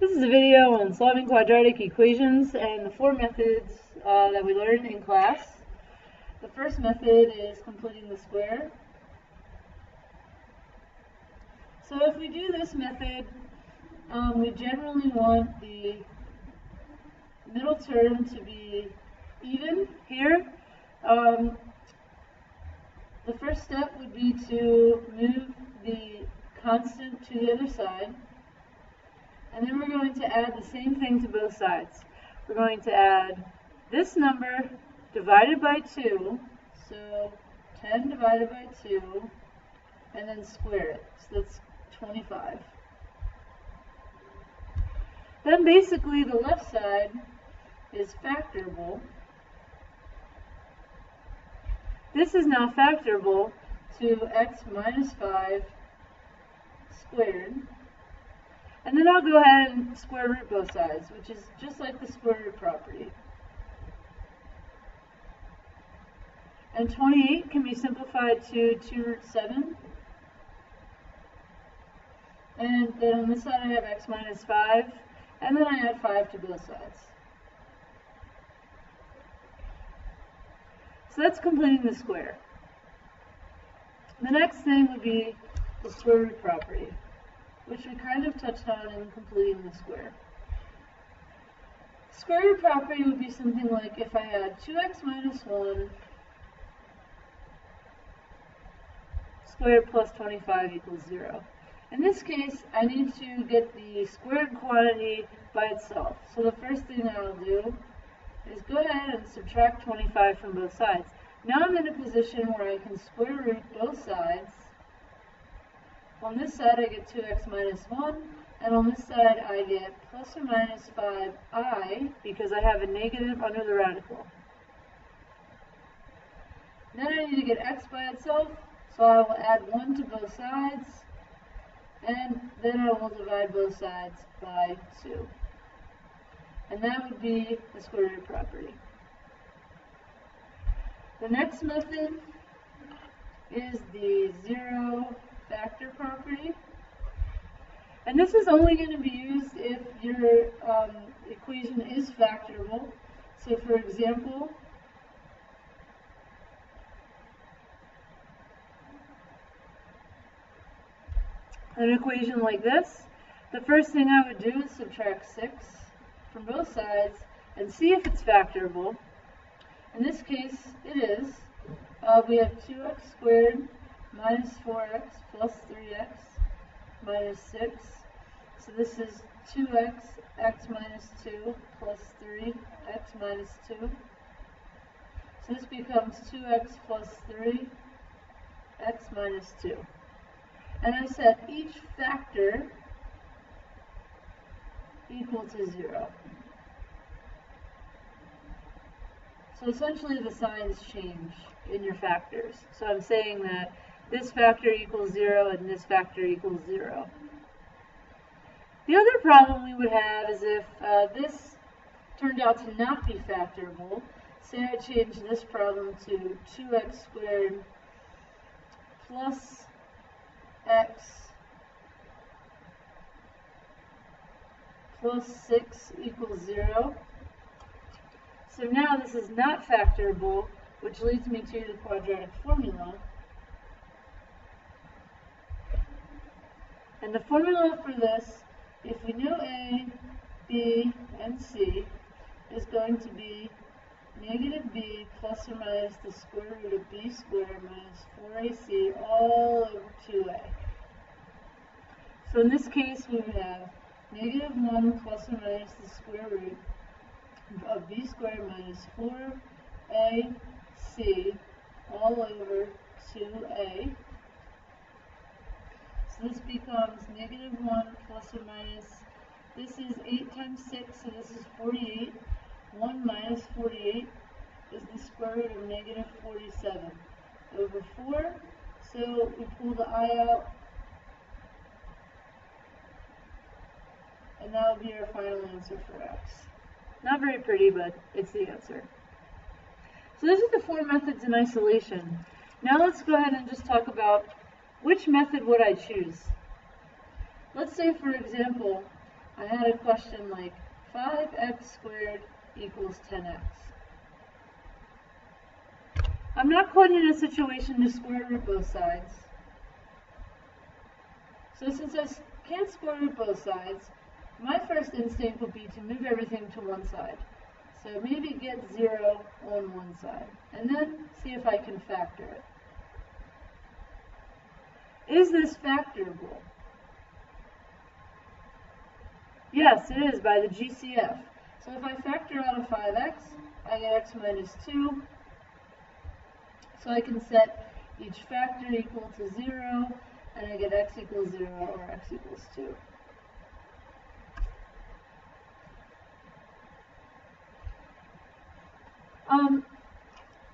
This is a video on solving quadratic equations and the four methods that we learned in class. The first method is completing the square. So if we do this method, we generally want the middle term to be even here. The first step would be to move the constant to the other side. And then we're going to add the same thing to both sides. We're going to add this number divided by 2, so 10 divided by 2, and then square it. So that's 25. Then basically the left side is factorable. This is now factorable to x minus 5 squared. And then I'll go ahead and square root both sides, which is just like the square root property. And 28 can be simplified to 2 root 7. And then on this side I have x minus 5, and then I add 5 to both sides. So that's completing the square. The next thing would be the square root property, which we kind of touched on in completing the square. Square root property would be something like if I had 2x minus 1 squared plus 25 equals 0. In this case, I need to get the squared quantity by itself. So the first thing I'll do is go ahead and subtract 25 from both sides. Now I'm in a position where I can square root both sides. On this side I get 2x minus 1, and on this side I get plus or minus 5i, because I have a negative under the radical. Then I need to get x by itself, so I will add 1 to both sides, and then I will divide both sides by 2. And that would be the square root property. The next method is the zero factor property. And this is only going to be used if your equation is factorable. So for example, an equation like this, the first thing I would do is subtract 6 from both sides and see if it's factorable. In this case, it is. We have 2x squared minus 4x plus 3x minus 6. So this is 2x, x minus 2 plus 3, x minus 2. So this becomes 2x plus 3, x minus 2. And I set each factor equal to 0. So essentially the signs change in your factors. So I'm saying that this factor equals 0 and this factor equals 0. The other problem we would have is if this turned out to not be factorable. Say I change this problem to 2x squared plus x plus 6 equals 0. So now this is not factorable, which leads me to the quadratic formula. And the formula for this, if we know a, b, and c, is going to be negative b plus or minus the square root of b squared minus 4ac all over 2a. So in this case we would have negative 1 plus or minus the square root of b squared minus 4ac all over 2a. So this becomes negative 1 plus or minus, this is 8 times 6, so this is 48. 1 minus 48 is the square root of negative 47 over 4. So we pull the I out, and that will be our final answer for x. Not very pretty, but it's the answer. So this is the four methods in isolation. Now let's go ahead and just talk about which method would I choose. Let's say, for example, I had a question like 5x squared equals 10x. I'm not quite in a situation to square root both sides. So since I can't square root both sides, my first instinct would be to move everything to one side. So maybe get 0 on one side, and then see if I can factor it. Is this factorable? Yes, it is by the GCF. So if I factor out of 5x, I get x minus 2. So I can set each factor equal to 0, and I get x equals 0 or x equals 2.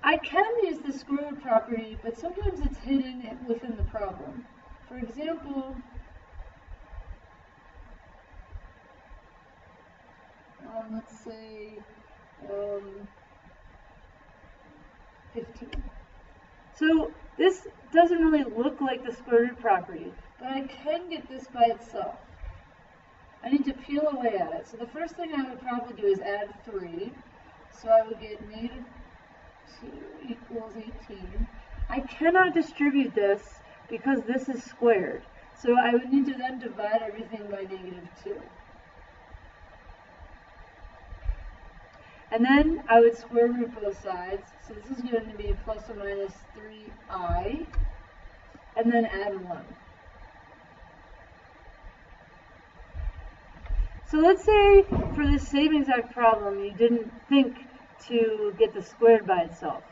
I can use the square root property, but sometimes it's hidden within the problem. For example, let's say 15. So this doesn't really look like the square root property, but I can get this by itself. I need to peel away at it. So the first thing I would probably do is add 3. So I would get negative 2 equals 18. I cannot distribute this because this is squared. So I would need to then divide everything by negative 2. And then I would square root both sides. So this is going to be plus or minus 3i, and then add 1. So let's say for this same exact problem you didn't think to get the squared by itself.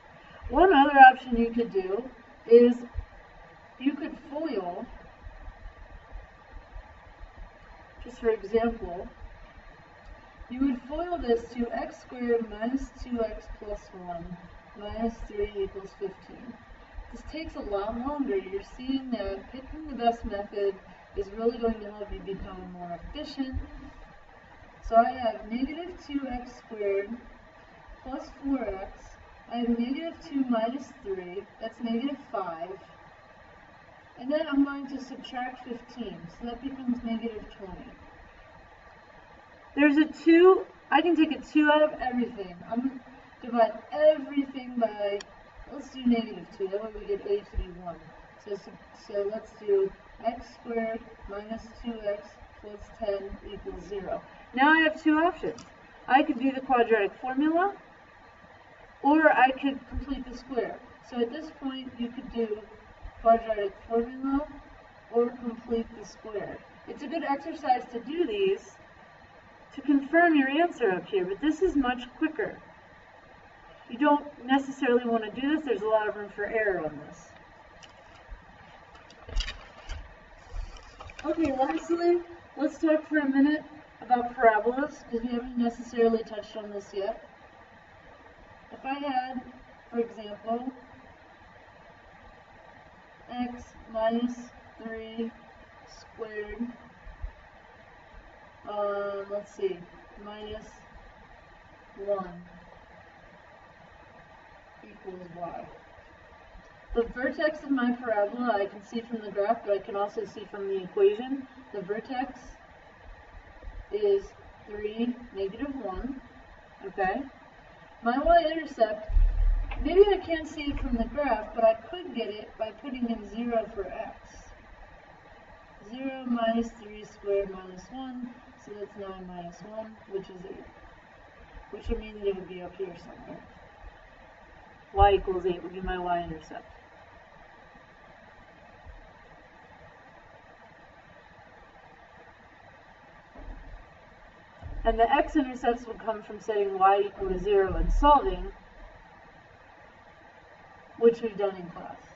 One other option you could do is you could FOIL, just for example, you would FOIL this to x squared minus 2x plus 1 minus 3 equals 15. This takes a lot longer. You're seeing that picking the best method is really going to help you become more efficient. So I have negative 2x squared plus 4x. I have negative 2 minus 3. That's negative 5. And then I'm going to subtract 15. So that becomes negative 20. There's a 2. I can take a 2 out of everything. I'm going to divide everything by, let's do negative 2. That way we get a to be 1. So let's do x squared minus 2x plus 10 equals 0. Now I have two options. I could do the quadratic formula, or I could complete the square. So at this point, you could do quadratic formula or complete the square. It's a good exercise to do these to confirm your answer up here, but this is much quicker. You don't necessarily want to do this. There's a lot of room for error on this. Okay, lastly, let's talk for a minute about parabolas, because we haven't necessarily touched on this yet. If I had, for example, x minus 3 squared, let's see, minus 1 equals y. The vertex of my parabola I can see from the graph, but I can also see from the equation. The vertex is 3, negative 1, okay? My y-intercept, maybe I can't see it from the graph, but I could get it by putting in 0 for x. 0 minus 3 squared minus 1, so that's 9 minus 1, which is 8. Which would mean that it would be up here somewhere. Y equals 8 would be my y-intercept. And the x-intercepts will come from setting y equal to 0 and solving, which we've done in class.